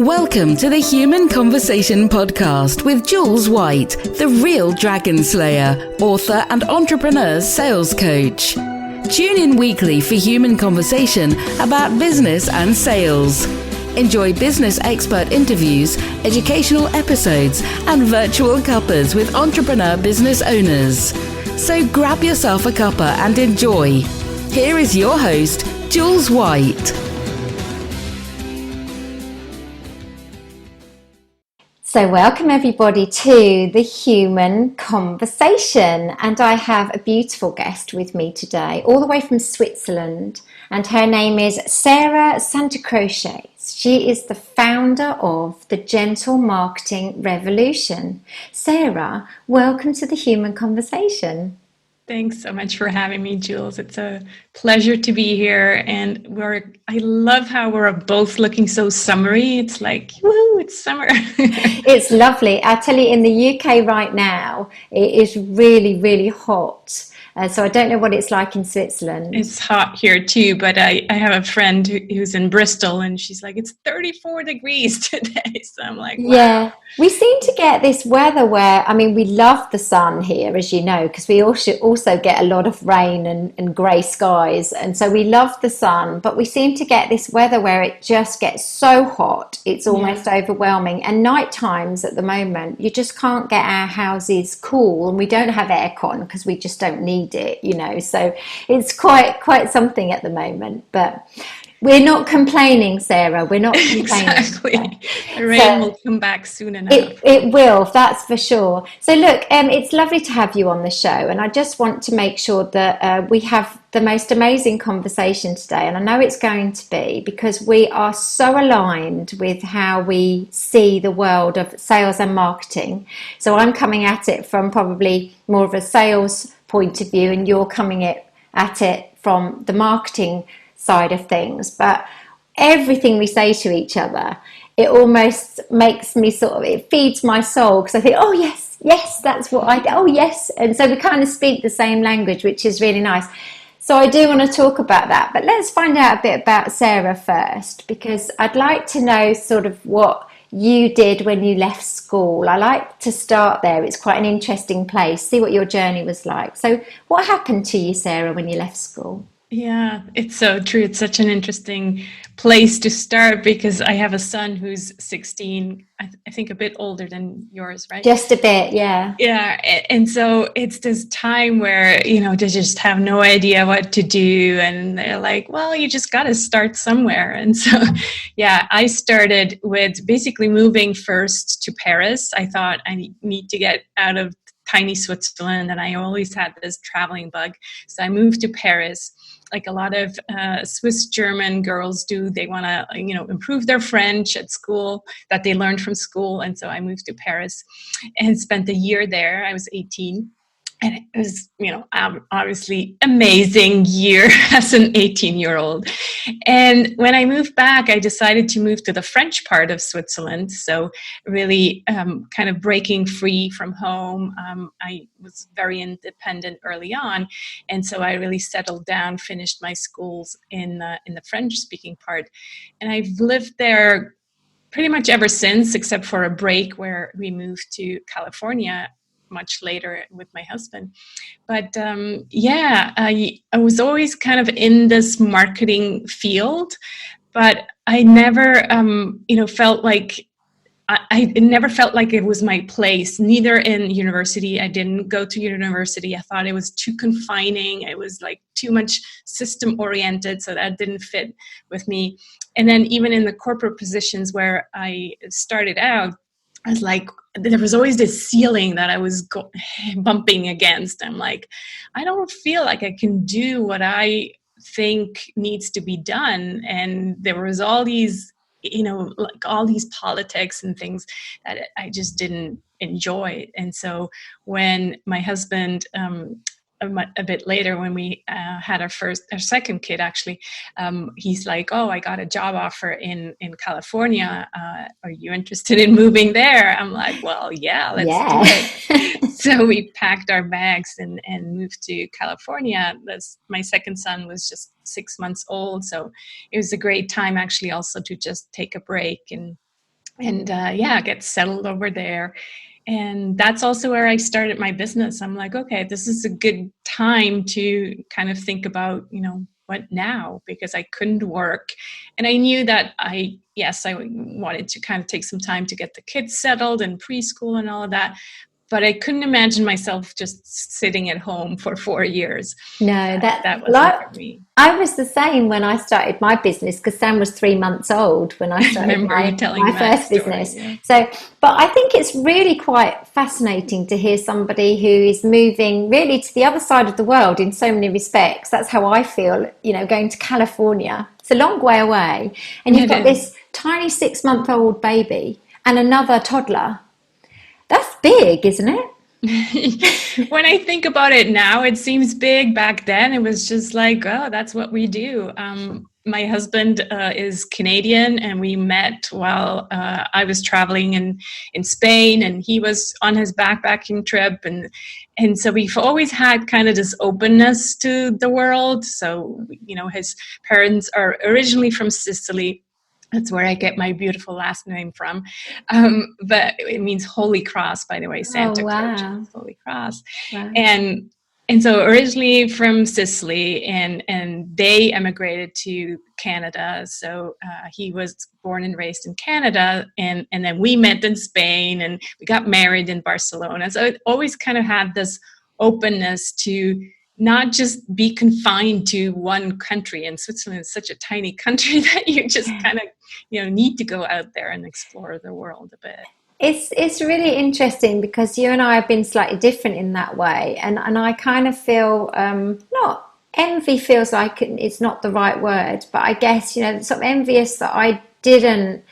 Welcome to the Human Conversation podcast with Jules White, the real dragon slayer, author and entrepreneur sales coach. Tune in weekly for human conversation about business and sales. Enjoy business expert interviews, educational episodes, and virtual cuppers with entrepreneur business owners. So grab yourself a cuppa and enjoy. Here is your host, Jules White. So welcome everybody to the Human Conversation, and I have a beautiful guest with me today, all the way from Switzerland, and her name is Sarah Santacroce. She is the founder of the Gentle Marketing Revolution. Sarah, welcome to the Human Conversation. Thanks so much for having me, Jules. It's a pleasure to be here, and I love how we're both looking so summery. It's like, woo, it's summer. It's lovely. I tell you, in the UK right now, it is really, really hot. So I don't know what it's like in Switzerland. It's hot here too, but I have a friend who's in Bristol, and she's like, it's 34 degrees today. So I'm like, wow. Yeah, we seem to get this weather where, I mean, we love the sun here, as you know, because we also get a lot of rain and grey skies. And so we love the sun, but we seem to get this weather where it just gets so hot, it's almost overwhelming. And night times at the moment, you just can't get our houses cool, and we don't have aircon because we just don't need it, you know. So it's quite something at the moment, but we're not complaining, Sarah. We're not complaining. Exactly. The rain will come back soon enough. It will, that's for sure. So look, it's lovely to have you on the show, and I just want to make sure that we have the most amazing conversation today, and I know it's going to be, because we are so aligned with how we see the world of sales and marketing. So I'm coming at it from probably more of a sales point of view, and you're coming at it from the marketing side of things. But everything we say to each other, it almost makes me it feeds my soul, because I think, oh yes, that's what oh yes. And so we kind of speak the same language, which is really nice. So I do want to talk about that, but let's find out a bit about Sarah first, because I'd like to know sort of what you did when you left school. I like to start there. It's quite an interesting place. See what your journey was like. So what happened to you, Sarah, when you left school? Yeah, it's so true. It's such an interesting place to start, because I have a son who's 16, I think a bit older than yours, right? Just a bit, yeah. Yeah, and so it's this time where, they just have no idea what to do, and they're like, well, you just got to start somewhere. And so, yeah, I started with basically moving first to Paris. I thought I need to get out of tiny Switzerland, and I always had this traveling bug. So I moved to Paris, like a lot of Swiss German girls do. They want to, improve their French at school that they learned from school. And so I moved to Paris and spent a year there. I was 18. And it was, obviously amazing year as an 18-year-old. And when I moved back, I decided to move to the French part of Switzerland. So really kind of breaking free from home. I was very independent early on. And so I really settled down, finished my schools in the French-speaking part. And I've lived there pretty much ever since, except for a break where we moved to California much later with my husband. But I was always kind of in this marketing field, but I never, felt like I never felt like it was my place, neither in university. I didn't go to university. I thought it was too confining. It was like too much system oriented, so that didn't fit with me. And then even in the corporate positions where I started out, I was like, there was always this ceiling that I was bumping against. I'm like, I don't feel like I can do what I think needs to be done. And there was all these, like all these politics and things that I just didn't enjoy. And so when my husband, a bit later, when we had our second kid, actually, he's like, oh, I got a job offer in California. Are you interested in moving there? I'm like, well, yeah, let's do it. So we packed our bags and moved to California. My second son was just 6 months old. So it was a great time, actually, also to just take a break and get settled over there. And that's also where I started my business. I'm like, okay, this is a good time to kind of think about, what now? Because I couldn't work. And I knew that I wanted to kind of take some time to get the kids settled and preschool and all of that. But I couldn't imagine myself just sitting at home for 4 years. No, that wasn't for me. I was the same when I started my business, because Sam was 3 months old when I started my first business. Yeah. So, but I think it's really quite fascinating to hear somebody who is moving really to the other side of the world in so many respects. That's how I feel, going to California. It's a long way away. And you've got this tiny 6-month-old baby and another toddler. That's big, isn't it? When I think about it now, it seems big. Back then, it was just like, oh, that's what we do. My husband is Canadian, and we met while I was traveling in Spain, and he was on his backpacking trip. And so we've always had kind of this openness to the world. So, his parents are originally from Sicily. That's where I get my beautiful last name from. But it means Holy Cross, by the way, Santacroce, Holy Cross. Wow. And so originally from Sicily, and they emigrated to Canada. So he was born and raised in Canada, and then we met in Spain, and we got married in Barcelona. So it always kind of had this openness to not just be confined to one country. And Switzerland is such a tiny country that you just kind of, need to go out there and explore the world a bit. It's really interesting, because you and I have been slightly different in that way. And I kind of feel, not envy, feels like it's not the right word, but I guess, sort of envious that I didn't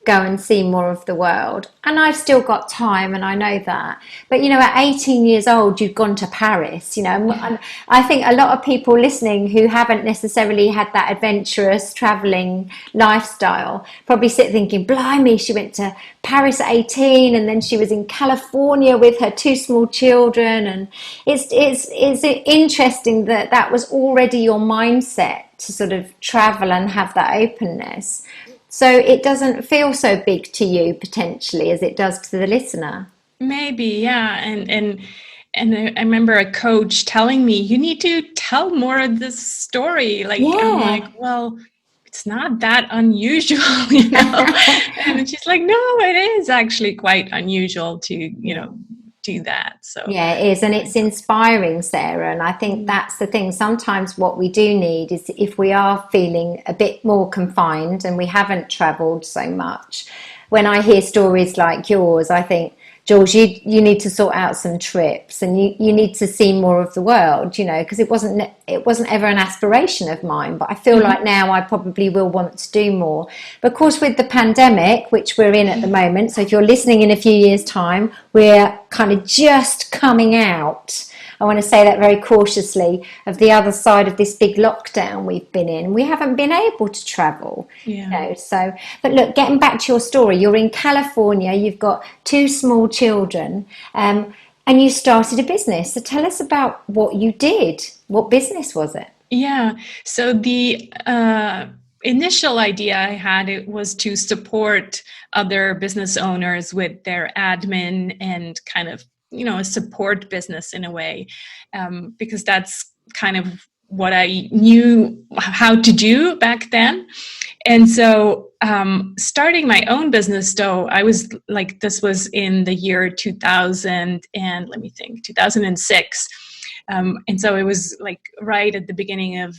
go and see more of the world. And I've still got time, and I know that. But, at 18 years old, you've gone to Paris, and I think a lot of people listening who haven't necessarily had that adventurous traveling lifestyle probably sit thinking, blimey, she went to Paris at 18, and then she was in California with her 2 small children. And it's interesting that was already your mindset to sort of travel and have that openness. So it doesn't feel so big to you potentially as it does to the listener. Maybe, yeah. And I remember a coach telling me, you need to tell more of this story. I'm like, well, it's not that unusual, And she's like, no, it is actually quite unusual to, do that. So yeah, it is. And it's inspiring, Sarah. And I think that's the thing. Sometimes what we do need is, if we are feeling a bit more confined and we haven't traveled so much, when I hear stories like yours, I think, Jules, you need to sort out some trips, and you need to see more of the world, because it wasn't ever an aspiration of mine, but I feel like now I probably will want to do more. But of course, with the pandemic, which we're in at the moment, so if you're listening in a few years' time, we're kind of just coming out, I want to say that very cautiously, of the other side of this big lockdown we've been in. We haven't been able to travel, So, but look, getting back to your story, you're in California, you've got 2 small children, and you started a business. So tell us about what you did. What business was it? Yeah. So the initial idea I had, it was to support other business owners with their admin and kind of, a support business in a way, because that's kind of what I knew how to do back then. And so starting my own business, though, I was like, this was in the year 2006. And so it was like right at the beginning of,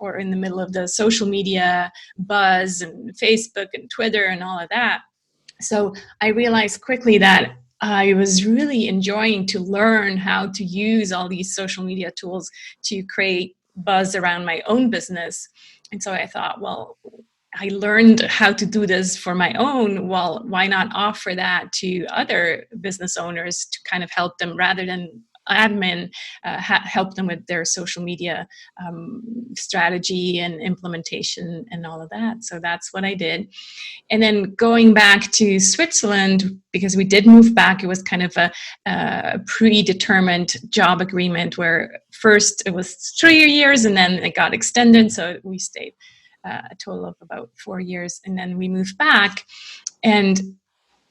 or in the middle of the social media buzz and Facebook and Twitter and all of that. So I realized quickly that I was really enjoying to learn how to use all these social media tools to create buzz around my own business. And so I thought, well, I learned how to do this for my own. Well, why not offer that to other business owners to kind of help them, rather than admin, help them with their social media strategy and implementation and all of that. So that's what I did. And then going back to Switzerland, because we did move back, it was kind of a predetermined job agreement where first it was 3 years and then it got extended. So we stayed a total of about 4 years, and then we moved back. And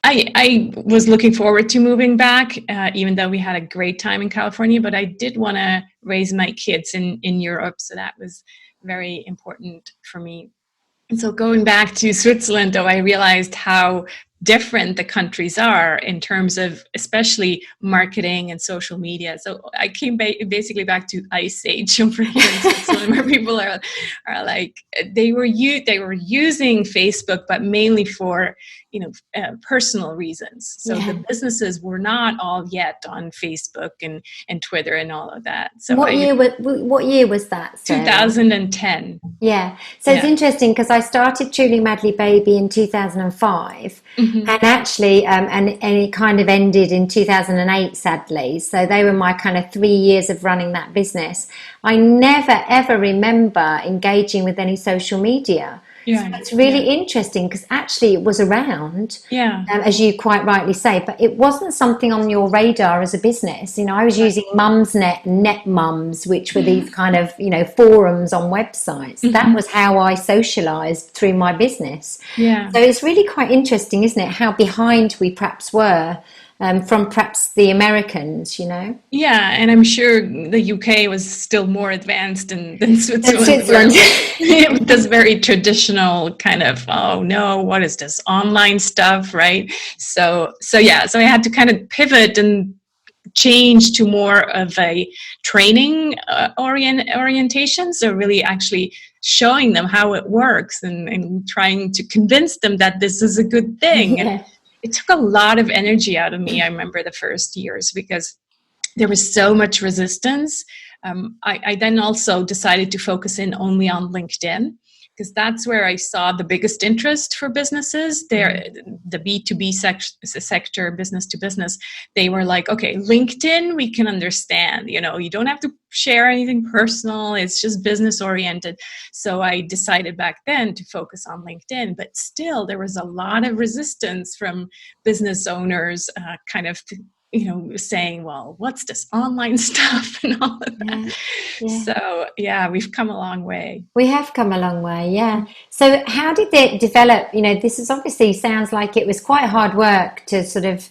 I was looking forward to moving back, even though we had a great time in California, but I did want to raise my kids in Europe. So that was very important for me. And so going back to Switzerland, though, I realized how different the countries are in terms of especially marketing and social media. So I came basically back to Ice Age over here in Switzerland, where people are like, they were using Facebook, but mainly for personal reasons. So the businesses were not all yet on Facebook and Twitter and all of that. So what year was that, Sarah? 2010. Yeah. So it's interesting because I started Truly Madly Baby in 2005, and actually, and it kind of ended in 2008, sadly. So they were my kind of 3 years of running that business. I never, ever remember engaging with any social media. Yeah, so it's really interesting because actually it was around, as you quite rightly say, but it wasn't something on your radar as a business. I was using Mumsnet and NetMums, which were these kind of, forums on websites. That was how I socialized through my business. Yeah. So it's really quite interesting, isn't it, how behind we perhaps were from perhaps the Americans, Yeah, and I'm sure the UK was still more advanced than Switzerland. It was very traditional kind of, oh no, what is this online stuff, right? So I had to kind of pivot and change to more of a training orientation. So really actually showing them how it works and trying to convince them that this is a good thing. Yeah. And it took a lot of energy out of me, I remember the first years, because there was so much resistance. I then also decided to focus in only on LinkedIn, because that's where I saw the biggest interest for businesses. There, the B2B sector, business to business, they were like, okay, LinkedIn, we can understand. You don't have to share anything personal. It's just business oriented. So I decided back then to focus on LinkedIn. But still, there was a lot of resistance from business owners, kind of saying, well, what's this online stuff and all of that. Yeah. So, we've come a long way. We have come a long way, yeah. So how did it develop? This is obviously sounds like it was quite hard work to sort of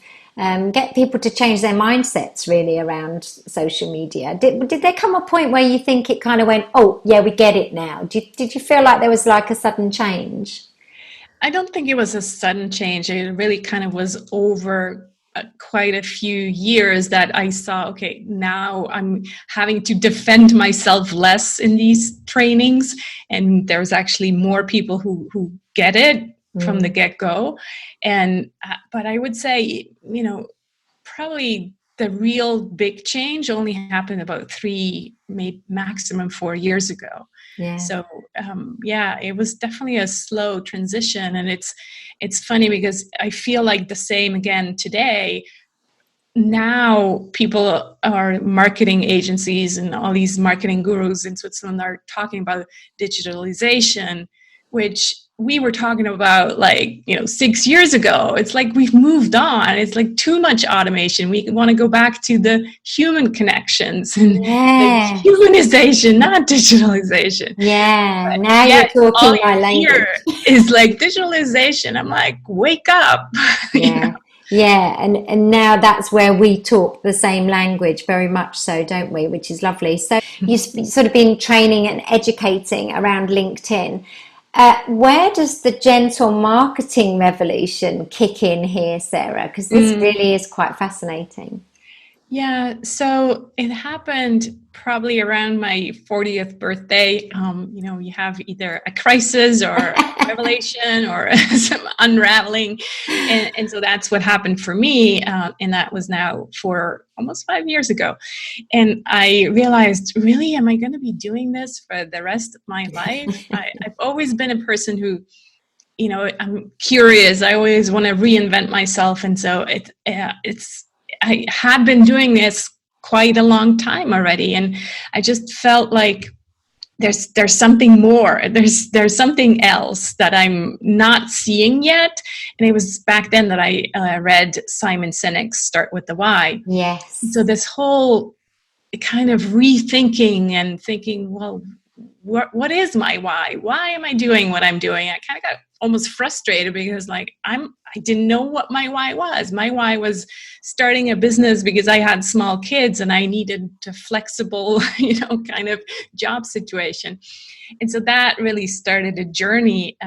get people to change their mindsets really around social media. Did there come a point where you think it kind of went, oh, yeah, we get it now? Did you feel like there was like a sudden change? I don't think it was a sudden change. It really kind of was over quite a few years that I saw, okay, now I'm having to defend myself less in these trainings, and there's actually more people who get it from the get-go. And but I would say, probably the real big change only happened about 3, maybe maximum 4 years ago. Yeah. So it was definitely a slow transition, and it's funny because I feel like the same again today. Now people are marketing agencies and all these marketing gurus in Switzerland are talking about digitalization, which we were talking about 6 years ago. It's like we've moved on. It's like too much automation. We want to go back to the human connections and the humanization, not digitalization. Yeah, but now you're talking my language. Here is like digitalization. I'm like, wake up. Yeah. Yeah, and now that's where we talk the same language, very much so, don't we? Which is lovely. So you've sort of been training and educating around LinkedIn. Where does the gentle marketing revolution kick in here, Sarah? Because this really is quite fascinating. Yeah, so it happened probably around my 40th birthday. You have either a crisis or a revelation or some unraveling. And so that's what happened for me. And that was now for almost 5 years ago. And I realized, really, am I going to be doing this for the rest of my life? I've always been a person who, I'm curious. I always want to reinvent myself. And so I had been doing this quite a long time already, and I just felt like there's something more. There's something else that I'm not seeing yet. And it was back then that I read Simon Sinek's Start with the Why. Yes. So this whole kind of rethinking and thinking, well, what is my why? Why am I doing what I'm doing? I kind of got almost frustrated because like I didn't know what my why was. My why was starting a business because I had small kids and I needed a flexible, kind of job situation. And so that really started a journey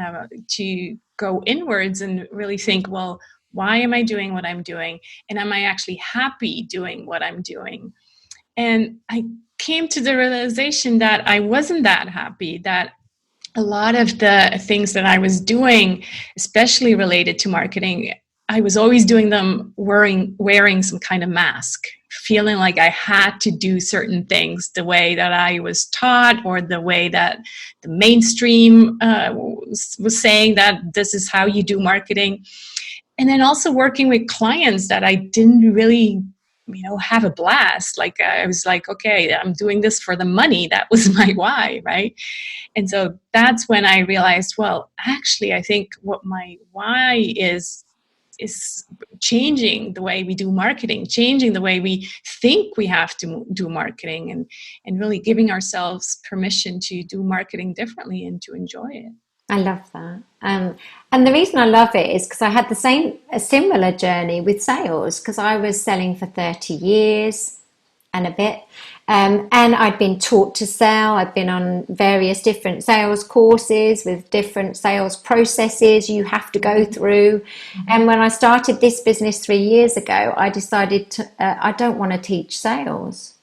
to go inwards and really think, well, why am I doing what I'm doing? And am I actually happy doing what I'm doing? And I came to the realization that I wasn't that happy, that a lot of the things that I was doing, especially related to marketing, I was always doing them wearing some kind of mask, feeling like I had to do certain things the way that I was taught or the way that the mainstream was saying that this is how you do marketing. And then also working with clients that I didn't really have a blast. Like I was like, okay, I'm doing this for the money. That was my why, right? And so that's when I realized, well, actually, I think what my why is changing the way we do marketing, changing the way we think we have to do marketing, and really giving ourselves permission to do marketing differently and to enjoy it. I love that. And the reason I love it is because I had a similar journey with sales, because I was selling for 30 years and a bit. And I'd been taught to sell. I'd been on various different sales courses with different sales processes you have to go through. And when I started this business 3 years ago, I decided I don't want to teach sales.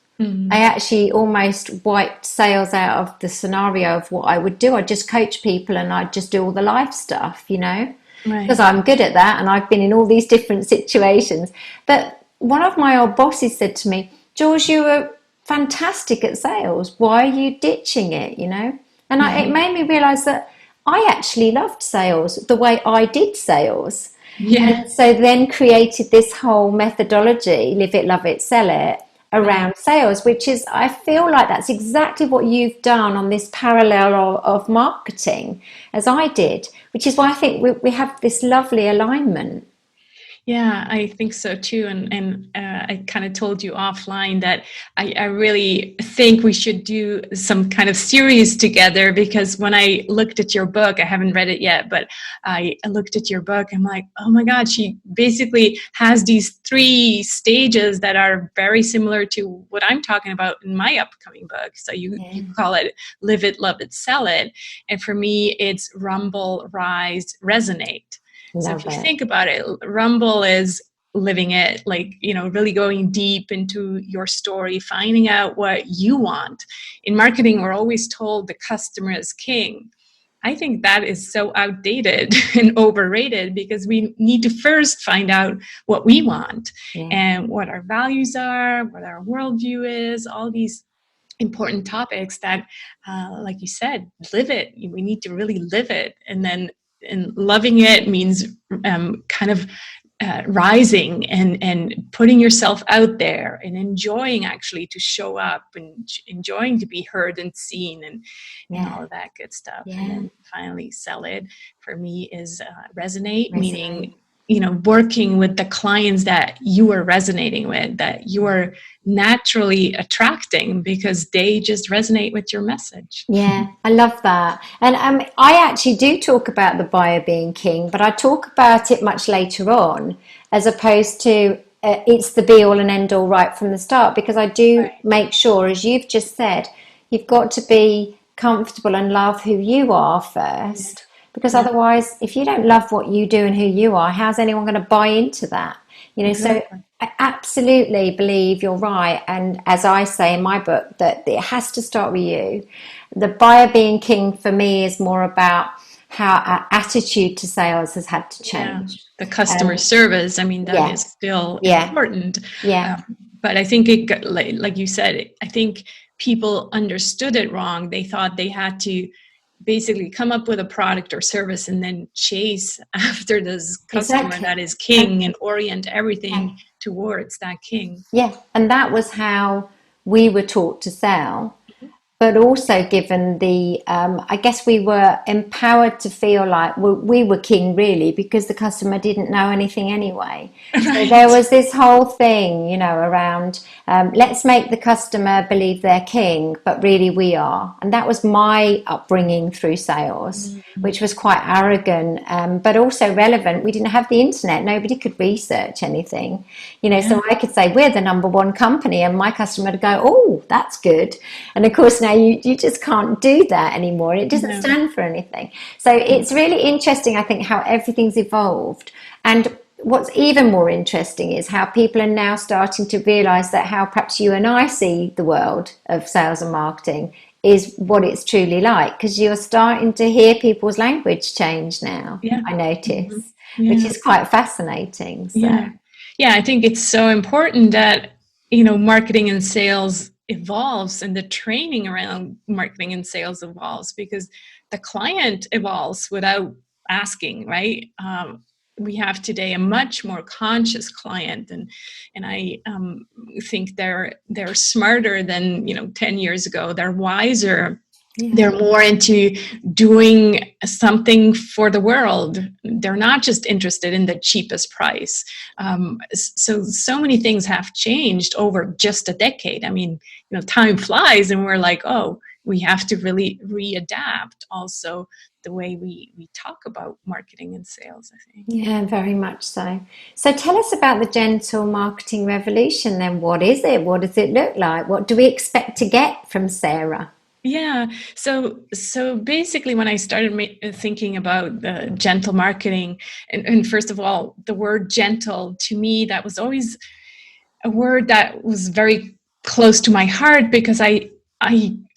I actually almost wiped sales out of the scenario of what I would do. I'd just coach people and I'd just do all the life stuff, because I'm good at that and I've been in all these different situations. But one of my old bosses said to me, Jules, you were fantastic at sales. Why are you ditching it, And it made me realize that I actually loved sales the way I did sales. And so then created this whole methodology, live it, love it, sell it, around sales, which is, I feel like that's exactly what you've done on this parallel of marketing as I did, which is why I think we have this lovely alignment. Yeah, I think so too. And I kind of told you offline that I really think we should do some kind of series together, because when I looked at your book, I haven't read it yet, but I looked at your book, I'm like, oh my God, she basically has these 3 stages that are very similar to what I'm talking about in my upcoming book. So you call it Live It, Love It, Sell It. And for me, it's rumble, rise, resonate. So if you think about it, rumble is living it, like, really going deep into your story, finding out what you want. In marketing, we're always told the customer is king. I think that is so outdated and overrated, because we need to first find out what we want and what our values are, what our worldview is, all these important topics that, like you said, live it. We need to really live it. And loving it means kind of rising and putting yourself out there and enjoying actually to show up and enjoying to be heard and seen and all of that good stuff. And then finally, sell it for me is resonate, meaning working with the clients that you are resonating with, that you are naturally attracting because they just resonate with your message. Yeah, I love that. And I actually do talk about the buyer being king, but I talk about it much later on, as opposed to it's the be all and end all right from the start, because I do make sure, as you've just said, you've got to be comfortable and love who you are first. Because otherwise, if you don't love what you do and who you are, how's anyone going to buy into that? So I absolutely believe you're right. And as I say in my book, that it has to start with you. The buyer being king for me is more about how our attitude to sales has had to change. The customer service, that is still important. But I think it, like you said, I think people understood it wrong. They thought they had to basically come up with a product or service and then chase after this customer that is king and orient everything towards that king. Yeah, and that was how we were taught to sell. but also given the, I guess we were empowered to feel like we were king really, because the customer didn't know anything anyway. Right. So there was this whole thing, you know, around let's make the customer believe they're king, but really we are. And that was my upbringing through sales, which was quite arrogant, but also relevant. We didn't have the internet. Nobody could research anything, you know, so I could say we're the number one company and my customer would go, oh, that's good. And of course now you just can't do that anymore. It doesn't stand for anything. So it's really interesting, I think, how everything's evolved. And what's even more interesting is how people are now starting to realize that how perhaps you and I see the world of sales and marketing is what it's truly like, because you're starting to hear people's language change now. I notice, which is quite fascinating. So. Yeah, I think it's so important that, you know, marketing and sales evolves and the training around marketing and sales evolves, because the client evolves without asking, right? We have today a much more conscious client, and I think they're smarter than, you know, 10 years ago. They're wiser. They're more into doing something for the world. They're not just interested in the cheapest price. So many things have changed over just a decade. I mean, you know, time flies and we're like, oh, we have to really readapt also the way we talk about marketing and sales, I think. Yeah, very much so. So tell us about the gentle marketing revolution then. What is it? What does it look like? What do we expect to get from Sarah? Yeah. So basically, when I started thinking about the gentle marketing, and first of all, the word gentle, to me, that was always a word that was very close to my heart, because I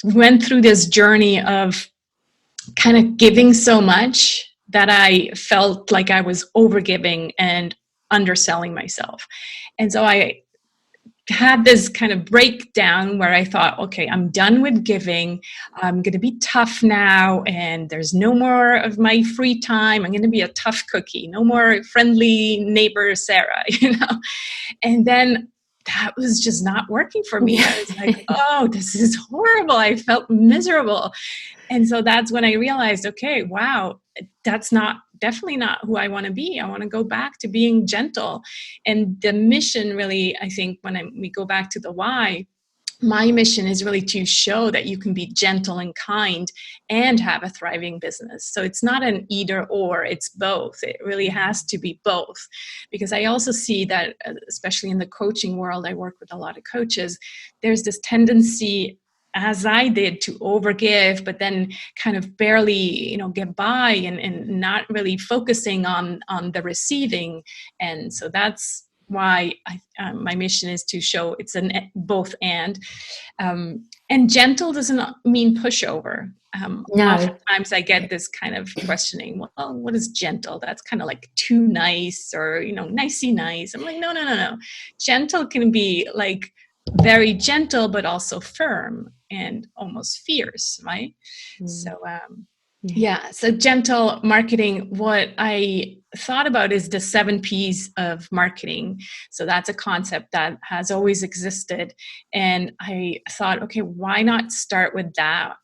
went through this journey of kind of giving so much that I felt like I was overgiving and underselling myself. And so I had this kind of breakdown where I thought, okay, I'm done with giving. I'm going to be tough now, and there's no more of my free time. I'm going to be a tough cookie. No more friendly neighbor Sarah, you know. And then that was just not working for me. I was like, oh, this is horrible. I felt miserable. And so that's when I realized, okay, wow, that's definitely not who I want to be. I want to go back to being gentle. And the mission really, I think when we go back to the why, my mission is really to show that you can be gentle and kind and have a thriving business. So it's not an either or, it's both. It really has to be both. Because I also see that, especially in the coaching world, I work with a lot of coaches, there's this tendency, as I did, to overgive, but then kind of barely, you know, get by and not really focusing on the receiving. And so that's why my mission is to show it's an both and gentle doesn't mean pushover. Oftentimes I get this kind of questioning, well, what is gentle? That's kind of like too nice, or, you know, nicey nice. I'm like, no. Gentle can be like very gentle, but also firm and almost fierce, right? So so gentle marketing, what I thought about is the 7 P's of marketing. So that's a concept that has always existed. And I thought, okay, why not start with that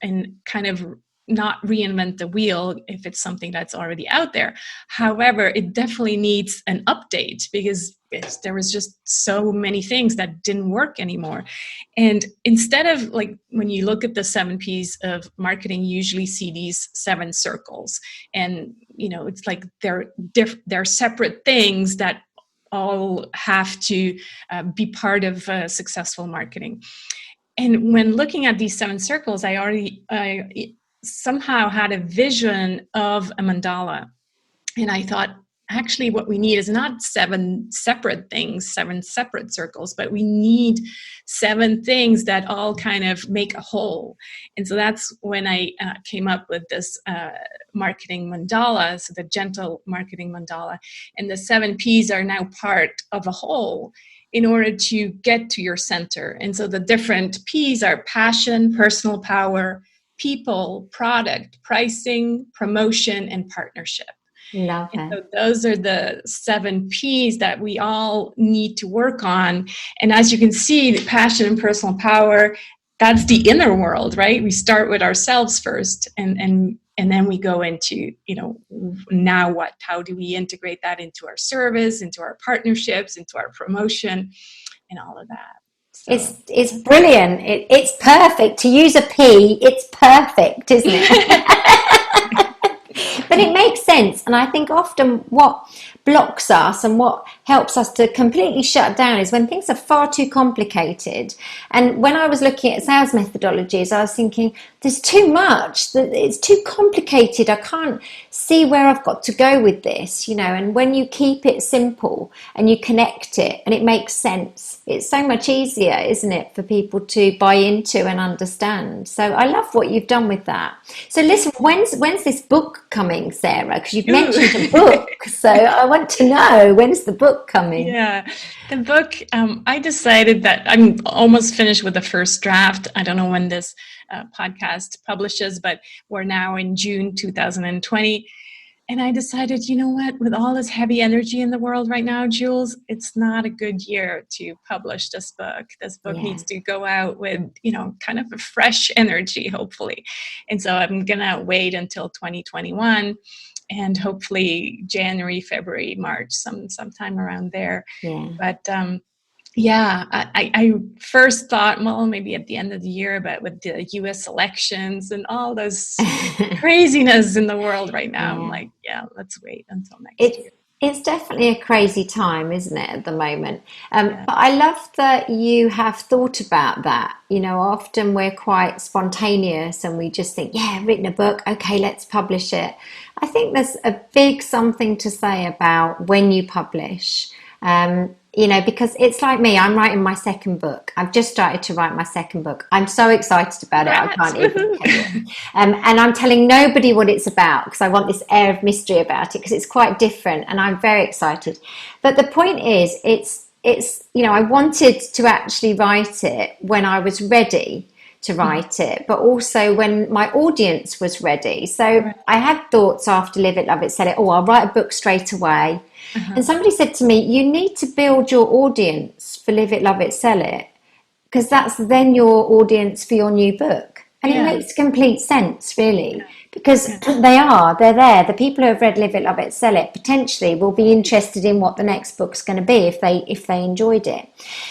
and kind of not reinvent the wheel if it's something that's already out there. However, it definitely needs an update, because there was just so many things that didn't work anymore. And instead of, like, when you look at the 7 P's of marketing, you usually see these 7 circles. And, you know, it's like they're separate things that all have to be part of successful marketing. And when looking at these 7 circles, I somehow had a vision of a mandala. And I thought, actually, what we need is not 7 separate things, 7 separate circles, but we need 7 things that all kind of make a whole. And so that's when I came up with this marketing mandala, so the gentle marketing mandala. And the 7 P's are now part of a whole in order to get to your center. And so the different P's are passion, personal power, people, product, pricing, promotion, and partnership. Love it. And so those are the 7 P's that we all need to work on. And as you can see, the passion and personal power, that's the inner world, right? We start with ourselves first, and then we go into, now what? How do we integrate that into our service, into our partnerships, into our promotion, and all of that? So. It's brilliant. It's perfect. To use a P, it's perfect, isn't it? But it makes sense. And I think often what blocks us and what helps us to completely shut down is when things are far too complicated. And when I was looking at sales methodologies, I was thinking, there's too much, it's too complicated. I can't see where I've got to go with this, and when you keep it simple and you connect it and it makes sense, it's so much easier, isn't it, for people to buy into and understand. So I love what you've done with that. So listen, when's this book coming, Sarah? Because you've mentioned a book. So I want to know, when's the book coming? Yeah, the book, I decided that I'm almost finished with the first draft. I don't know when this podcast publishes, but we're now in June 2020. And I decided, you know what, with all this heavy energy in the world right now, Jules, it's not a good year to publish this book. This book needs to go out with, kind of a fresh energy, hopefully. And so I'm going to wait until 2021 and hopefully January, February, March, sometime around there. Yeah. But I first thought, well, maybe at the end of the year, but with the US elections and all those craziness in the world right now, I'm like, let's wait until next year. It's definitely a crazy time, isn't it, at the moment? But I love that you have thought about that. Often we're quite spontaneous and we just think, I've written a book, okay, let's publish it. I think there's a big something to say about when you publish. Because it's like me, I'm writing my second book. I've just started to write my second book. I'm so excited about it. I can't even tell you. And I'm telling nobody what it's about because I want this air of mystery about it because it's quite different and I'm very excited. But the point is, it's I wanted to actually write it when I was ready to write it, but also when my audience was ready. So I had thoughts after Live It, Love It, Sell It, I'll write a book straight away. And somebody said to me, you need to build your audience for Live It, Love It, Sell It, because that's then your audience for your new book. And it makes complete sense, really, because they're there. The people who have read Live It, Love It, Sell It potentially will be interested in what the next book's going to be if they enjoyed it.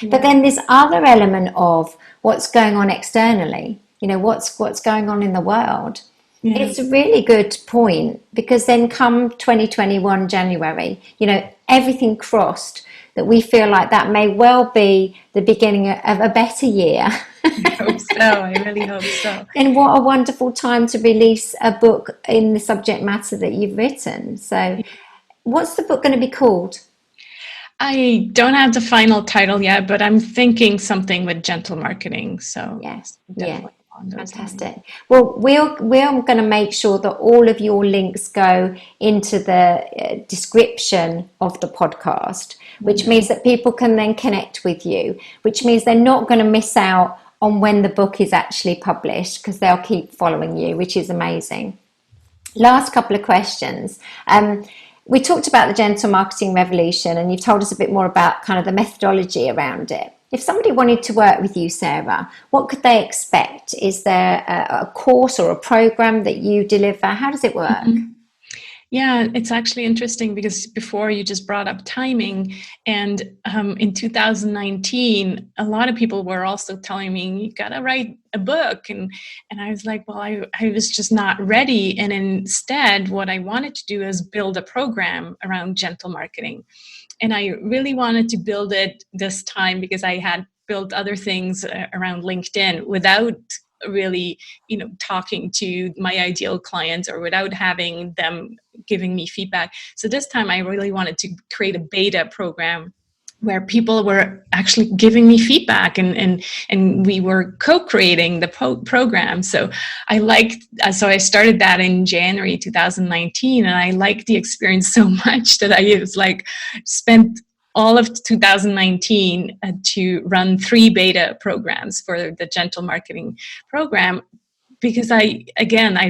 But then this other element of what's going on externally, what's going on in the world. It's a really good point, because then come 2021 January, everything crossed, that we feel like that may well be the beginning of a better year. I hope so. I really hope so. And what a wonderful time to release a book in the subject matter that you've written. So what's the book going to be called? I don't have the final title yet, but I'm thinking something with gentle marketing. So yes, definitely. Fantastic. Well, we're going to make sure that all of your links go into the description of the podcast, which means that people can then connect with you, which means they're not going to miss out on when the book is actually published, because they'll keep following you, which is amazing. Last couple of questions. We talked about the gentle marketing revolution, and you've told us a bit more about kind of the methodology around it. If somebody wanted to work with you, Sarah, what could they expect? Is there a course or a program that you deliver? How does it work? Mm-hmm. Yeah, it's actually interesting, because before you just brought up timing, and in 2019, a lot of people were also telling me, you gotta write a book, and I was like, well, I was just not ready, and instead what I wanted to do is build a program around gentle marketing. And I really wanted to build it this time because I had built other things around LinkedIn without really, talking to my ideal clients, or without having them giving me feedback. So this time I really wanted to create a beta program where people were actually giving me feedback, and we were co-creating the program. So I started that in January 2019, and I liked the experience so much that I was spent all of 2019 to run 3 beta programs for the gentle marketing program, because I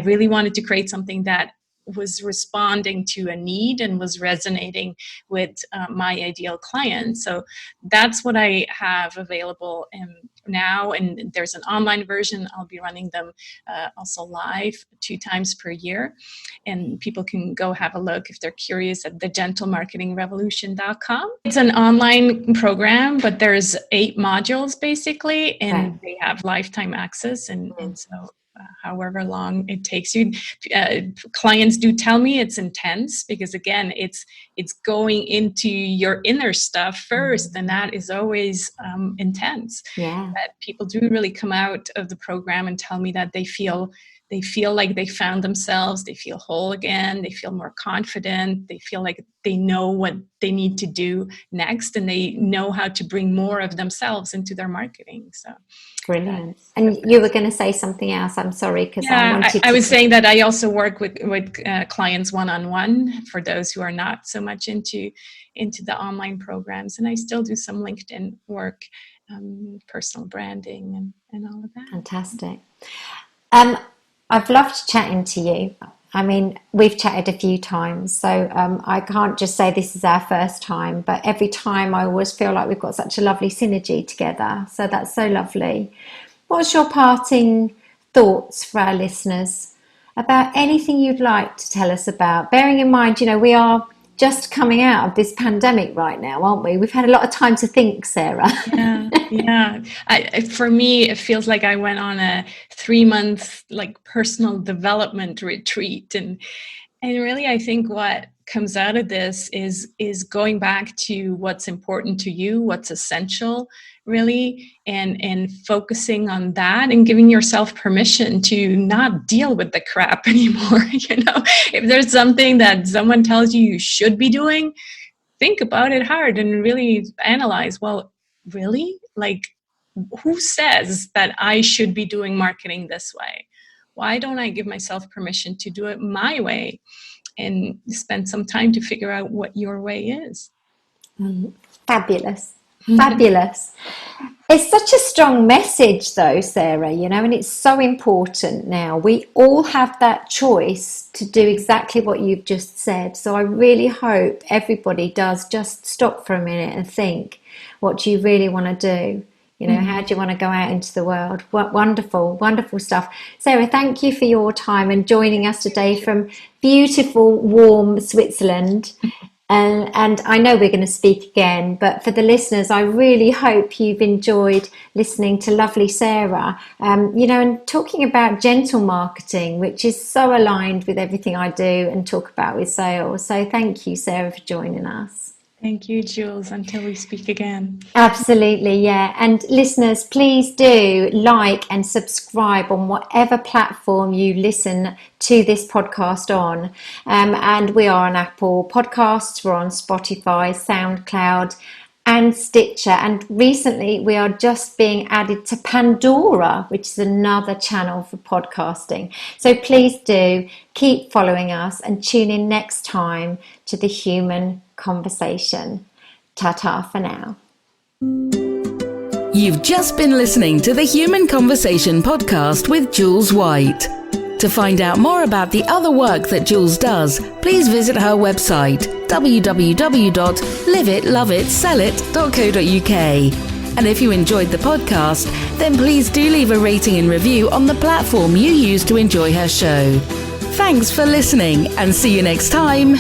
really wanted to create something that was responding to a need and was resonating with my ideal client. So that's what I have available now. And there's an online version. I'll be running them also live 2 times per year. And people can go have a look if they're curious at thegentlemarketingrevolution.com. It's an online program, but there's 8 modules basically, and they have lifetime access. And so however long it takes you. Clients do tell me it's intense because, again, it's going into your inner stuff first, and that is always intense. Yeah. But people do really come out of the program and tell me that they feel like they found themselves, they feel whole again, they feel more confident, they feel like they know what they need to do next, and they know how to bring more of themselves into their marketing. So brilliant. And you were going to say something else. I'm sorry, because I was saying that I also work with clients one-on-one for those who are not so much into the online programs, and I still do some LinkedIn work, personal branding and all of that. Fantastic. I've loved chatting to you. I mean, we've chatted a few times, so I can't just say this is our first time, but every time I always feel like we've got such a lovely synergy together. So that's so lovely. What's your parting thoughts for our listeners about anything you'd like to tell us about? Bearing in mind, we are just coming out of this pandemic right now, aren't we? We've had a lot of time to think, Sarah. Yeah. For me, it feels like I went on a 3-month personal development retreat, and really, I think what comes out of this is going back to what's important to you, what's essential, really, and focusing on that and giving yourself permission to not deal with the crap anymore. If there's something that someone tells you should be doing, think about it hard and really analyze, well, really? Who says that I should be doing marketing this way? Why don't I give myself permission to do it my way? And spend some time to figure out what your way is. Fabulous. It's such a strong message though, Sarah, and it's so important now. We all have that choice to do exactly what you've just said. So I really hope everybody does just stop for a minute and think, what do you really want to do? How do you want to go out into the world? What wonderful, wonderful stuff. Sarah, thank you for your time and joining us today from beautiful, warm Switzerland. And I know we're going to speak again, but for the listeners, I really hope you've enjoyed listening to lovely Sarah, and talking about gentle marketing, which is so aligned with everything I do and talk about with sales. So thank you, Sarah, for joining us. Thank you, Jules. Until we speak again. Absolutely, yeah. And listeners, please do like and subscribe on whatever platform you listen to this podcast on. And we are on Apple Podcasts, we're on Spotify, SoundCloud, and Stitcher. And recently we are just being added to Pandora, which is another channel for podcasting. So please do keep following us and tune in next time to The Human Conversation. Ta-ta for now. You've just been listening to the Human Conversation podcast with Jules White. To find out more about the other work that Jules does, please visit her website www.liveitloveitsellit.co.uk. And if you enjoyed the podcast, then please do leave a rating and review on the platform you use to enjoy her show. Thanks for listening, and see you next time.